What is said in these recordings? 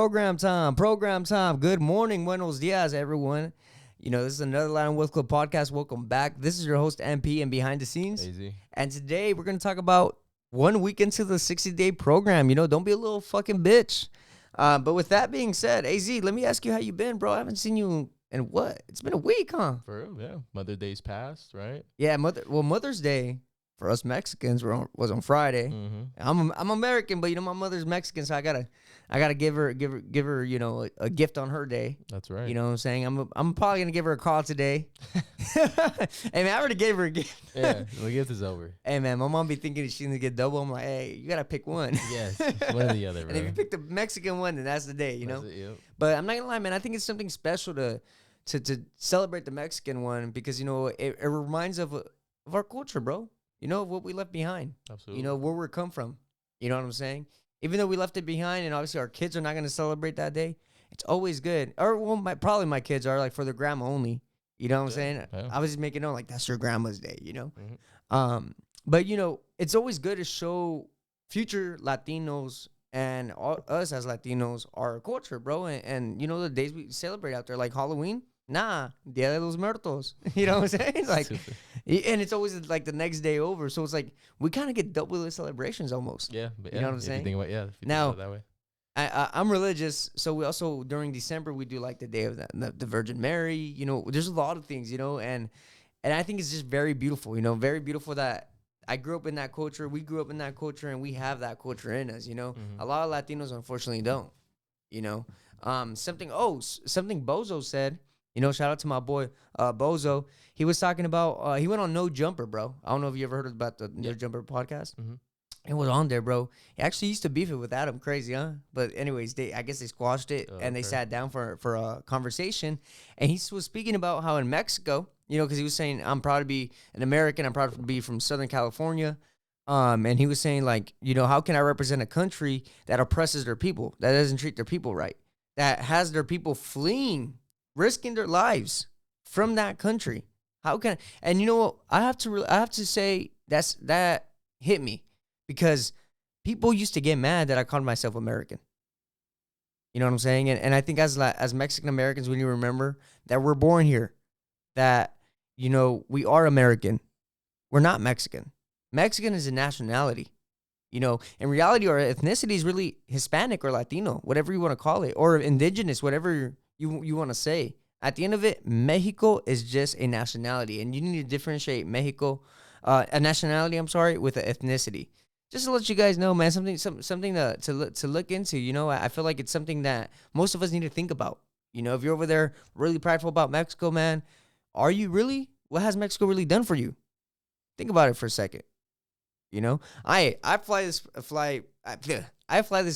Program time. Good morning, buenos dias, everyone. You know, this is another Latin Wealth Club podcast. Welcome back. This is your host, MP, and behind the scenes. Easy. And today we're going to talk about 1 week into the 60-day program. You know, don't be a little fucking bitch. But with that being said, AZ, let me ask you how you been, bro. I haven't seen you in what? It's been a week, huh? For real, yeah. Mother's Day's passed, right? Yeah, Mother's Day for us Mexicans was on Friday. Mm-hmm. I'm American, but you know my mother's Mexican, so I gotta give her you know a gift on her day. That's right. You know what I'm saying? I'm probably gonna give her a call today. Hey man, I already gave her a gift. Yeah, the gift is over. Hey man, my mom be thinking she's gonna get double. I'm like, hey, you gotta pick one. Yes, one or the other, bro. And if you pick the Mexican one, then that's the day, you know. That's it, yep. But I'm not gonna lie, man. I think it's something special to celebrate the Mexican one because you know it reminds of our culture, bro. You know, what we left behind. Absolutely. You know, where we come from. You know what I'm saying? Even though we left it behind and obviously our kids are not going to celebrate that day, it's always good. Or, well, probably my kids are, like, for their grandma only. You know what I'm saying? Yeah. I was just making it known, like, that's your grandma's day, you know? Mm-hmm. But, you know, it's always good to show future Latinos and us as Latinos our culture, bro. And, you know, the days we celebrate out there, like Halloween. Nah, Dia de los Muertos. You know what I'm saying? Like, Super. and it's always like the next day over. So it's like we kind of get double the celebrations almost. Yeah, but You know what I'm saying? If you think about, Now, that way. I'm religious, so we also during December we do like the day of the Virgin Mary. You know, there's a lot of things, you know, and I think it's just very beautiful. You know, very beautiful that I grew up in that culture. We grew up in that culture, and we have that culture in us. You know, Mm-hmm. a lot of Latinos unfortunately don't. You know, something Bozo said. You know, shout out to my boy Bozo. He was talking about he went on No Jumper, bro. I don't know if you ever heard about the No Jumper podcast. Mm-hmm. It was on there, bro. He actually used to beef it with Adam. Crazy, huh? But anyways, I guess they squashed it and they sat down for a conversation. And he was speaking about how in Mexico, you know, because he was saying, I'm proud to be an American. I'm proud to be from Southern California. And he was saying, like, you know, how can I represent a country that oppresses their people, that doesn't treat their people right, that has their people fleeing, risking their lives from that country? How can and you know what? I have to say that hit me because people used to get mad that I called myself American. You know what I'm saying? And I think as Mexican Americans, we need to remember that we're born here, that, you know, we are American. We're not Mexican. Mexican is a nationality. You know, in reality, our ethnicity is really Hispanic or Latino, whatever you want to call it, or indigenous, whatever you want to say. At the end of it, Mexico is just a nationality, and you need to differentiate Mexico, a nationality, with an ethnicity. Just to let you guys know, man, something to look into. You know, I feel like it's something that most of us need to think about. You know, if you're over there really prideful about Mexico, man, are you really? What has Mexico really done for you? Think about it for a second. You know, I fly this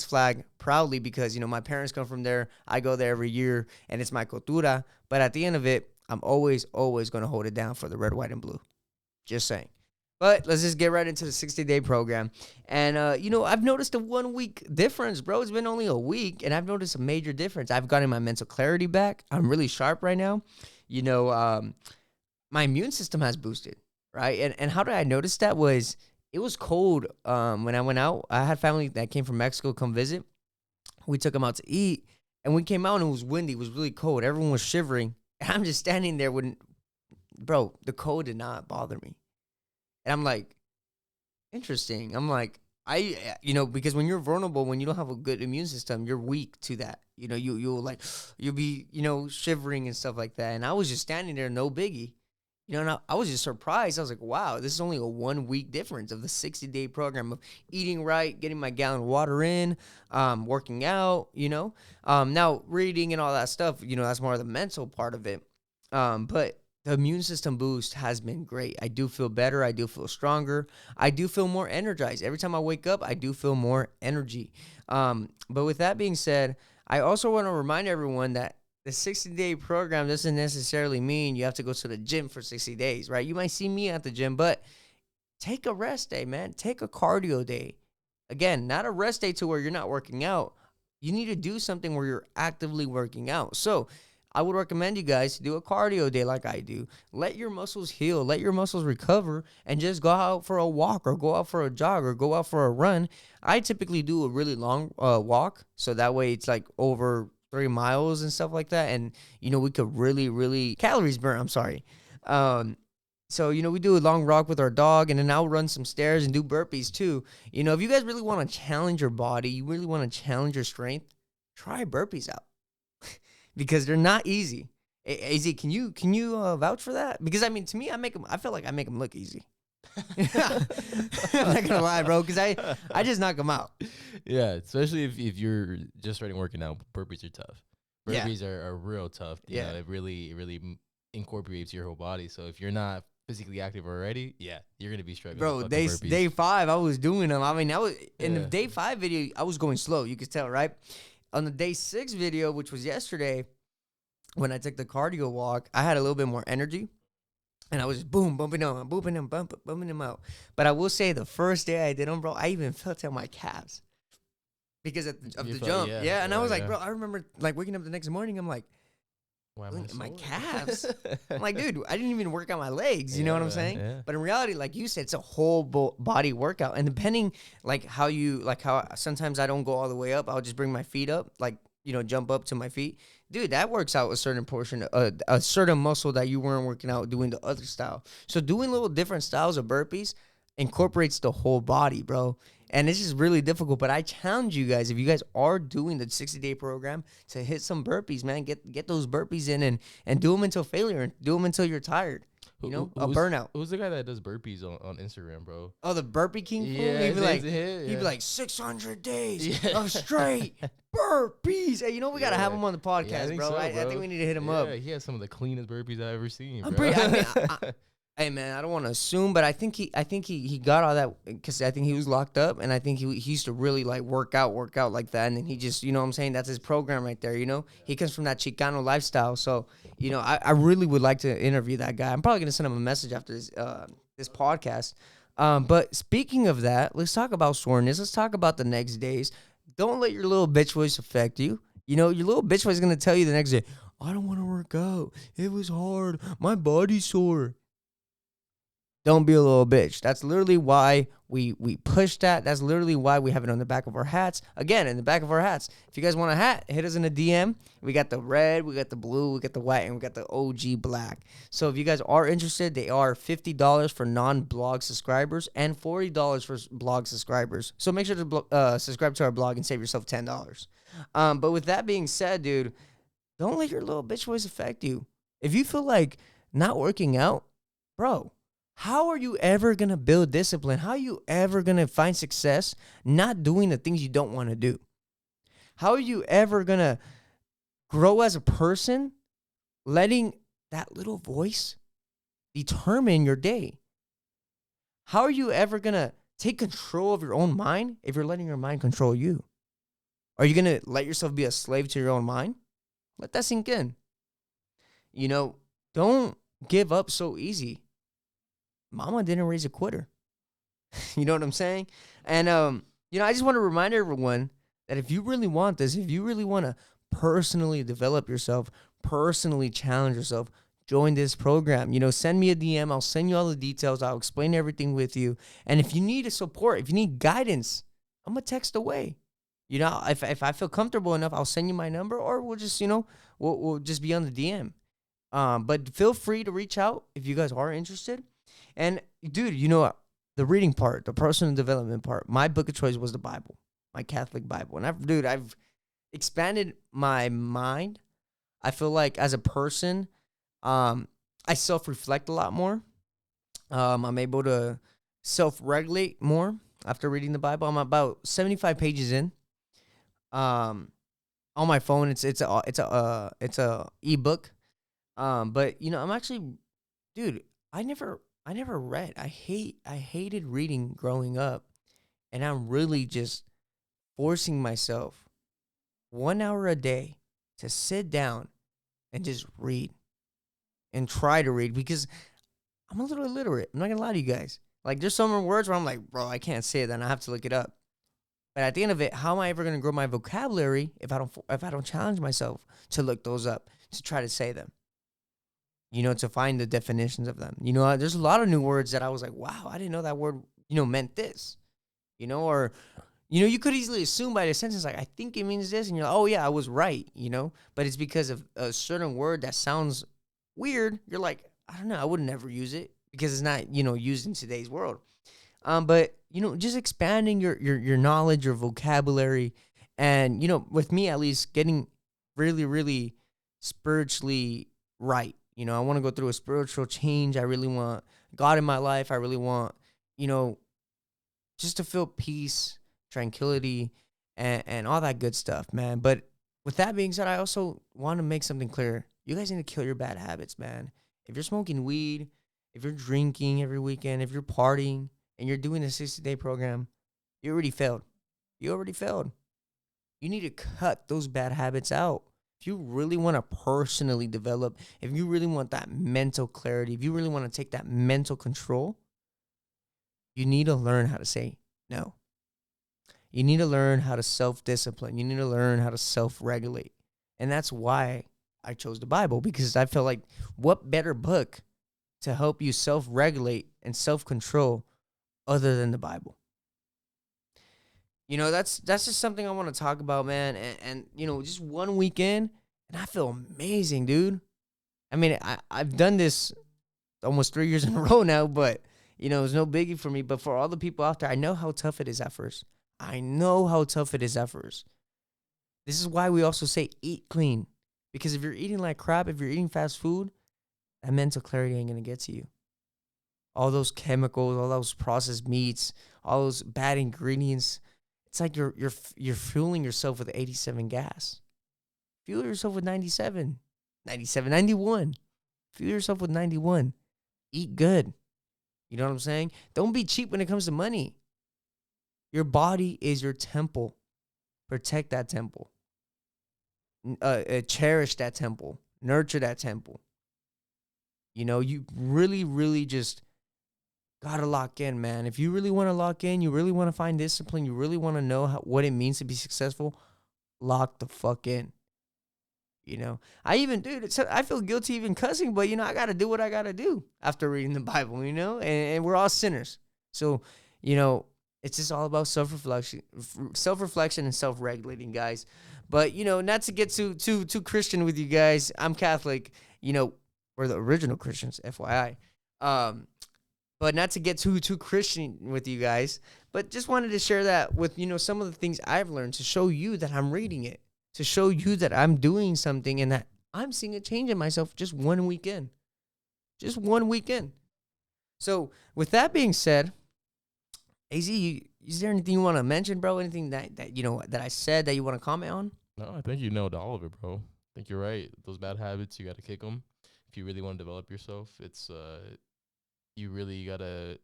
flag proudly because, you know, my parents come from there. I go there every year, and it's my cultura. But at the end of it, I'm always going to hold it down for the red, white, and blue. Just saying. But let's just get right into the 60-day program. And, you know, I've noticed a 1 week difference, bro. It's been only a week, and I've noticed a major difference. I've gotten my mental clarity back. I'm really sharp right now. You know, my immune system has boosted, right? And how did I notice that was... It was cold when I went out. I had family that came from Mexico come visit. We took them out to eat, and we came out, and it was windy. It was really cold. Everyone was shivering. And I'm just standing there bro, the cold did not bother me. And I'm like, interesting. I'm like, you know, because when you're vulnerable, when you don't have a good immune system, you're weak to that. You know, you'll be, you know, shivering and stuff like that. And I was just standing there, no biggie. You know, and I was just surprised. I was like, wow, this is only a 1 week difference of the 60-day program of eating right, getting my gallon of water in, working out, you know. Now, reading and all that stuff, you know, that's more of the mental part of it. But the immune system boost has been great. I do feel better. I do feel stronger. I do feel more energized. Every time I wake up, I do feel more energy. But with that being said, I also want to remind everyone that the 60-day program doesn't necessarily mean you have to go to the gym for 60 days, right? You might see me at the gym, but take a rest day, man. Take a cardio day. Again, not a rest day to where you're not working out. You need to do something where you're actively working out. So I would recommend you guys to do a cardio day like I do. Let your muscles heal, let your muscles recover, and just go out for a walk or go out for a jog or go out for a run. I typically do a really long walk, so that way it's like over 3 miles and stuff like that. And, we could really, really, calories burn, I'm sorry. So, we do a long walk with our dog, and then I'll run some stairs and do burpees too. If you guys really want to challenge your body, you really want to challenge your strength, try burpees out. Because they're not easy. Az, can you vouch for that? Because to me, I feel like I make them look easy. I'm not gonna lie, bro, because I just knock them out. Yeah, especially if you're just starting working out, burpees are tough. Yeah. Burpees are real tough. You know, it really incorporates your whole body. So if you're not physically active already, you're gonna be struggling. Bro, with day 5, I was doing them. I was in the Yeah. day 5 video, I was going slow. You could tell, right? On the day 6 video, which was yesterday, when I took the cardio walk, I had a little bit more energy. And I was just bumping them out. But I will say the first day I did them, bro, I even felt on my calves because of the jump. Yeah, and I was like, bro, I remember like waking up the next morning, I'm like, why am I my sore? calves. I'm like, dude, I didn't even work out my legs. You know what I'm saying? Yeah. But in reality, like you said, it's a whole body workout. And depending how sometimes I don't go all the way up, I'll just bring my feet up, like, jump up to my feet. Dude, that works out a certain portion, a certain muscle that you weren't working out doing the other style. So doing little different styles of burpees incorporates the whole body, bro. And this is really difficult, but I challenge you guys, if you guys are doing the 60-day program, to hit some burpees, man. Get those burpees in and do them until failure and do them until you're tired. A burnout. Who's the guy that does burpees on Instagram, bro? Oh, the Burpee King? Yeah, he'd be like 600 days of straight burpees. Hey, we got to have him on the podcast, bro. I think we need to hit him up. Yeah, he has some of the cleanest burpees I've ever seen, I'm bro. hey, man, I don't want to assume, but I think he got all that because I think he was locked up, and I think he used to really like work out like that, and then he just, you know what I'm saying? That's his program right there, He comes from that Chicano lifestyle, so, I really would like to interview that guy. I'm probably going to send him a message after this podcast. But speaking of that, let's talk about soreness. Let's talk about the next days. Don't let your little bitch voice affect you. Your little bitch voice is going to tell you the next day, I don't want to work out. It was hard. My body's sore. Don't be a little bitch. That's literally why we push that. That's literally why we have it on the back of our hats. Again, in the back of our hats. If you guys want a hat, hit us in a DM. We got the red, we got the blue, we got the white, and we got the OG black. So if you guys are interested, they are $50 for non-blog subscribers and $40 for blog subscribers. So make sure to subscribe to our blog and save yourself $10. But with that being said, dude, don't let your little bitch voice affect you. If you feel like not working out, bro, how are you ever going to build discipline? How are you ever going to find success not doing the things you don't want to do? How are you ever going to grow as a person letting that little voice determine your day? How are you ever going to take control of your own mind if you're letting your mind control you? Are you going to let yourself be a slave to your own mind? Let that sink in. Don't give up so easy. Mama didn't raise a quitter. You know what I'm saying? And, I just want to remind everyone that if you really want this, if you really want to personally develop yourself, personally challenge yourself, join this program. Send me a DM. I'll send you all the details. I'll explain everything with you. And if you need a support, if you need guidance, I'm a text away. If I feel comfortable enough, I'll send you my number, or we'll just, we'll just be on the DM. But feel free to reach out if you guys are interested. And dude, the reading part, the personal development part, my book of choice was the Bible, my Catholic Bible. And I've expanded my mind. I feel like as a person, I self-reflect a lot more. I'm able to self-regulate more after reading the Bible. I'm about 75 pages in. On my phone, it's a ebook. But I'm actually, dude, I never read. I hated reading growing up, and I'm really just forcing myself 1 hour a day to sit down and just read and try to read, because I'm a little illiterate. I'm not gonna lie to you guys. Like, there's some words where I'm like, bro, I can't say it, then I have to look it up. But at the end of it, how am I ever gonna grow my vocabulary if I don't challenge myself to look those up, to try to say them, to find the definitions of them. There's a lot of new words that I was like, wow, I didn't know that word, meant this, or, you could easily assume by the sentence, like, I think it means this. And you're like, oh, yeah, I was right, but it's because of a certain word that sounds weird. You're like, I don't know, I would never use it because it's not, used in today's world. But, just expanding your knowledge, your vocabulary, and, with me at least, getting really, really spiritually right. I want to go through a spiritual change. I really want God in my life. I really want, just to feel peace, tranquility, and all that good stuff, man. But with that being said, I also want to make something clear. You guys need to kill your bad habits, man. If you're smoking weed, if you're drinking every weekend, if you're partying, and you're doing a 60-day program, you already failed. You already failed. You need to cut those bad habits out. If you really want to personally develop, if you really want that mental clarity, if you really want to take that mental control, you need to learn how to say no. You need to learn how to self-discipline. You need to learn how to self-regulate. And that's why I chose the Bible, because I feel like what better book to help you self-regulate and self-control other than the Bible. That's just something I want to talk about, man. And just one weekend, and I feel amazing, dude. I mean, I've done this almost 3 years in a row now, but, it's no biggie for me. But for all the people out there, I know how tough it is at first. This is why we also say eat clean. Because if you're eating like crap, if you're eating fast food, that mental clarity ain't going to get to you. All those chemicals, all those processed meats, all those bad ingredients. It's like you're fueling yourself with 87 gas. Fuel yourself with 91. Fuel yourself with 91. Eat good. You know what I'm saying? Don't be cheap when it comes to money. Your body is your temple. Protect that temple. Cherish that temple. Nurture that temple. You really, really just gotta lock in, man. If you really want to lock in, you really want to find discipline, you really want to know what it means to be successful, lock the fuck in. I feel guilty even cussing, but I gotta do what I gotta do after reading the Bible, and we're all sinners. So, it's just all about self-reflection and self-regulating, guys. But, not to get too Christian with you guys. I'm Catholic, we're the original Christians, FYI. But not to get too Christian with you guys, but just wanted to share that with, some of the things I've learned to show you that I'm reading it, to show you that I'm doing something and that I'm seeing a change in myself just one weekend. Just one weekend. So with that being said, AZ, is there anything you want to mention, bro? Anything that I said that you want to comment on? No, I think you nailed all of it, bro. I think you're right. Those bad habits, you got to kick them. If you really want to develop yourself, it's you really got to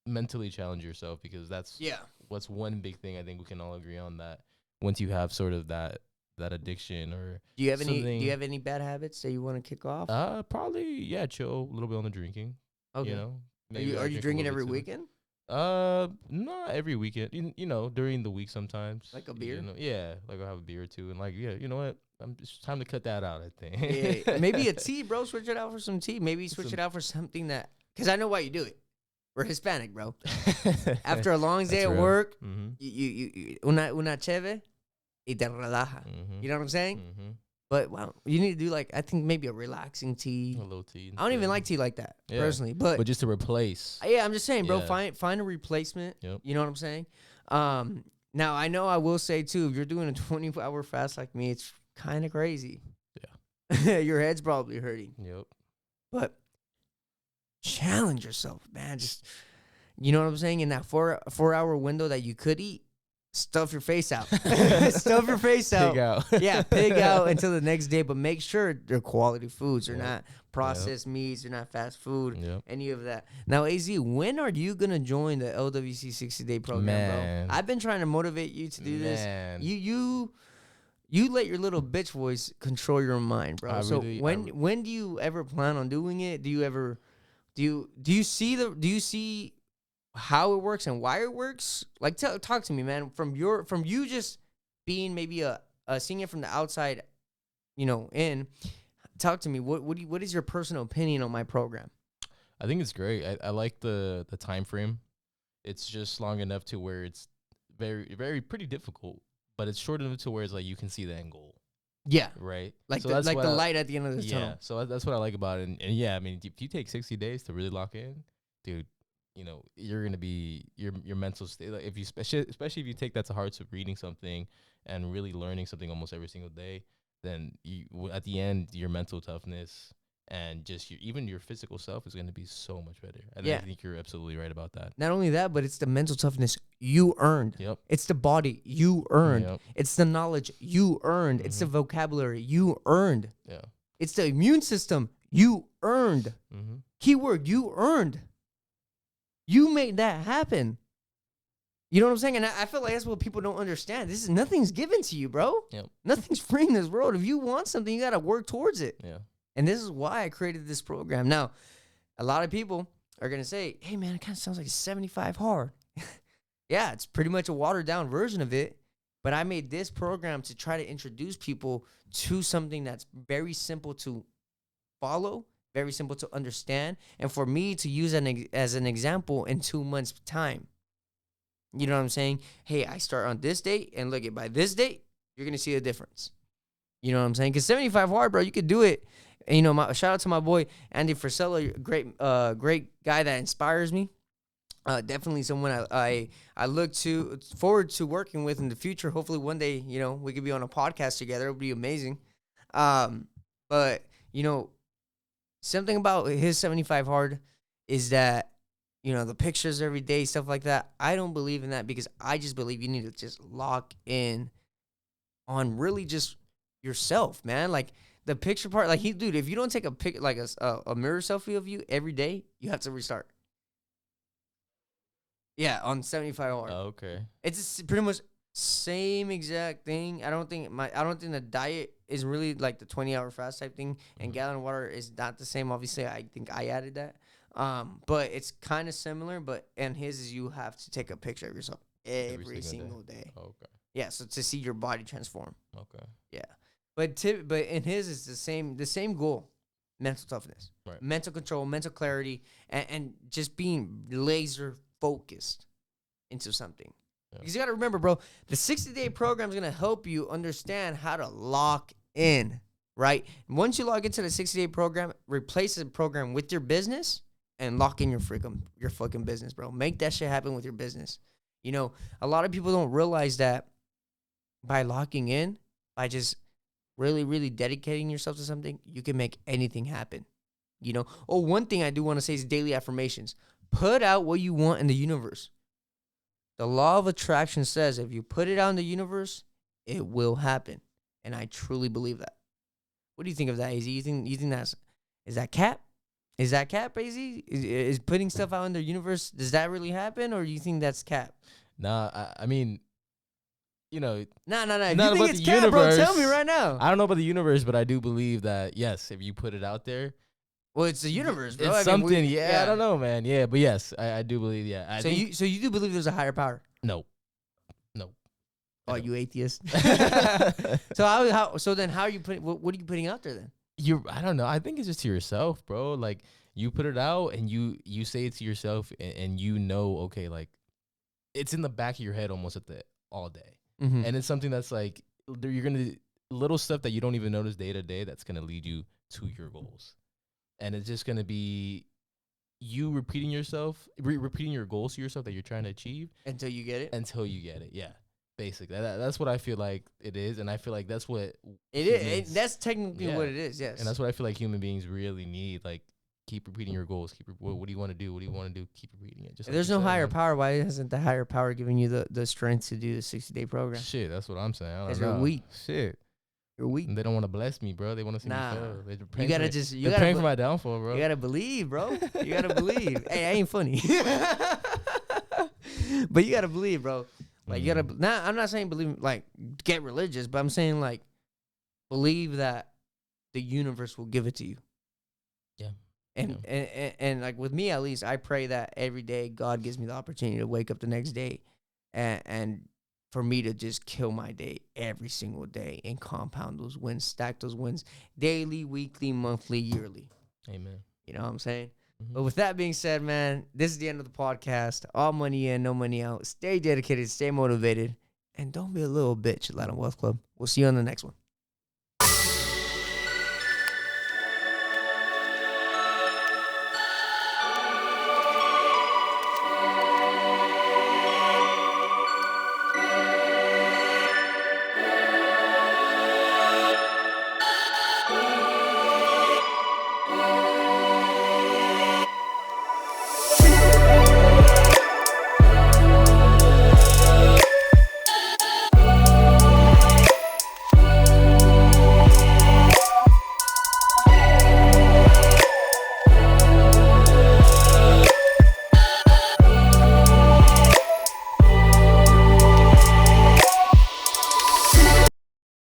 mentally challenge yourself, because that's what's one big thing I think we can all agree on, that once you have sort of that addiction or do you have any bad habits that you want to kick off? Probably chill a little bit on the drinking. Okay. Maybe are you drinking every weekend? Not every weekend. During the week sometimes. Like a beer? Like I'll have a beer or two, and you know what? It's time to cut that out, I think. Yeah, maybe a tea, bro. Switch it out for some tea. Maybe switch it out for something that, because I know why you do it. We're Hispanic, bro. After a long day at work, you una cheve y te relaja. You know what I'm saying? But you need to do I think maybe a relaxing tea. A little tea. I don't even like tea like that personally, but just to replace. Yeah, I'm just saying, bro. Find a replacement. Yep. You know what I'm saying? Now I know I will say too, if you're doing a 24-hour fast like me, it's kind of crazy. Yeah. Your head's probably hurting. Yep. But challenge yourself, man. Just, you know what I'm saying? In that 4-hour window that you could eat, stuff your face out. Stuff your face out. Pig out. Yeah, pig out until the next day. But make sure they're quality foods. They're not processed meats. They're not fast food. Any of that. Now, AZ, when are you going to join the LWC 60-day program, bro? I've been trying to motivate you to do this. You let your little bitch voice control your mind, bro. When do you ever plan on doing it? Do you see how it works and why it works? Like, talk to me, man. From you just being maybe seeing it from the outside in. Talk to me. What is your personal opinion on my program? I think it's great. I like the time frame. It's just long enough to where it's very, very pretty difficult, but it's short enough to where it's like you can see the end goal, Yeah, right? like So the that's like what the light at the end of the yeah. tunnel. So that's what I like about it. And yeah, I mean, if you take 60 days to really lock in, dude, you're gonna be your mental state. Like if you especially if you take that to heart, of reading something and really learning something almost every single day, then at the end your mental toughness and just even your physical self is gonna be so much better. And I Yeah. think you're absolutely right about that. Not only that, but it's the mental toughness you earned. Yep. It's the body you earned. Yep. It's the knowledge you earned. It's the vocabulary you earned. Yeah. It's the immune system you earned. Keyword, you earned. You made that happen. You know what I'm saying? And I feel like that's what people don't understand. Nothing's given to you, bro. Yep. Nothing's free in this world. If you want something, you got to work towards it. Yeah. And this is why I created this program. Now, a lot of people are going to say, hey, man, it kind of sounds like 75 hard. Yeah, it's pretty much a watered down version of it. But I made this program to try to introduce people to something that's very simple to follow, very simple to understand, and for me to use as an example in 2 months' time. You know what I'm saying? Hey, I start on this date, and look, by this date, you're going to see a difference. You know what I'm saying? Because 75 hard, bro, you could do it. And, shout out to my boy, Andy Frisella, great guy that inspires me. Definitely someone I look forward to working with in the future. Hopefully one day, we could be on a podcast together. It would be amazing. But, something about his 75 hard is that, the pictures every day, stuff like that. I don't believe in that because I just believe you need to just lock in on really just yourself, man. Like the picture part, like dude, if you don't take a pic, like a mirror selfie of you every day, you have to restart. Yeah, on 75 hard. Oh, okay. It's pretty much same exact thing. I don't think the diet is really like the 20-hour fast type thing, and gallon of water is not the same. Obviously, I think I added that. But it's kind of similar. And his is you have to take a picture of yourself every single day. Oh, okay. Yeah, so to see your body transform. Okay. Yeah, but in his is the same goal: mental toughness, right. Mental control, mental clarity, and just being laser focused into something. Yeah. Because you got to remember, bro, the 60-day program is going to help you understand how to lock in, right? Once you log into the 60-day program, replace the program with your business and lock in your fucking business, bro. Make that shit happen with your business. A lot of people don't realize that by locking in, by just really, really dedicating yourself to something, you can make anything happen. One thing I do want to say is daily affirmations. Put out what you want in the universe. The law of attraction says if you put it out in the universe, it will happen. And I truly believe that. What do you think of that, AZ? You think is that cap? Is that cap, AZ? Is putting stuff out in the universe, does that really happen? Or do you think that's cap? Nah, I mean, No. If not you think about it's the cap, universe, bro, tell me right now. I don't know about the universe, but I do believe that, yes, if you put it out there, well, it's the universe, bro. It's something, I don't know, man. Yeah, but yes, I do believe, yeah. So you do believe there's a higher power? No. Oh, you atheist. So then how are you putting, what are you putting out there then? I don't know. I think it's just to yourself, bro. Like you put it out and you say it to yourself and okay, like it's in the back of your head almost all day. Mm-hmm. And it's something that's like, you're going to, little stuff that you don't even notice day to day that's going to lead you to your goals. And it's just going to be you repeating repeating your goals to yourself that you're trying to achieve. Until you get it? Yeah. Basically. That's what I feel like it is. And I feel like that's what it is. That's technically what it is, yes. And that's what I feel like human beings really need. Like, keep repeating your goals. What do you want to do? What do you want to do? Keep repeating it. Just if there's no higher power, why isn't the higher power giving you the strength to do the 60-day program? Shit, that's what I'm saying. Because you're weak. Shit. You're weak. And they don't want to bless me, bro. They want to see me fail. You gotta they're praying for my downfall, bro. You gotta believe, bro. You gotta believe. Hey, I ain't funny. But you gotta believe, bro. Like, you gotta. Now, I'm not saying believe, like, get religious, but I'm saying, like, believe that the universe will give it to you. Yeah. And like, with me, at least, I pray that every day God gives me the opportunity to wake up the next day and for me to just kill my day every single day and compound those wins, stack those wins daily, weekly, monthly, yearly. Amen. You know what I'm saying? Mm-hmm. But with that being said, man, this is the end of the podcast. All money in, no money out. Stay dedicated, stay motivated, and don't be a little bitch, Latin Wealth Club. We'll see you on the next one.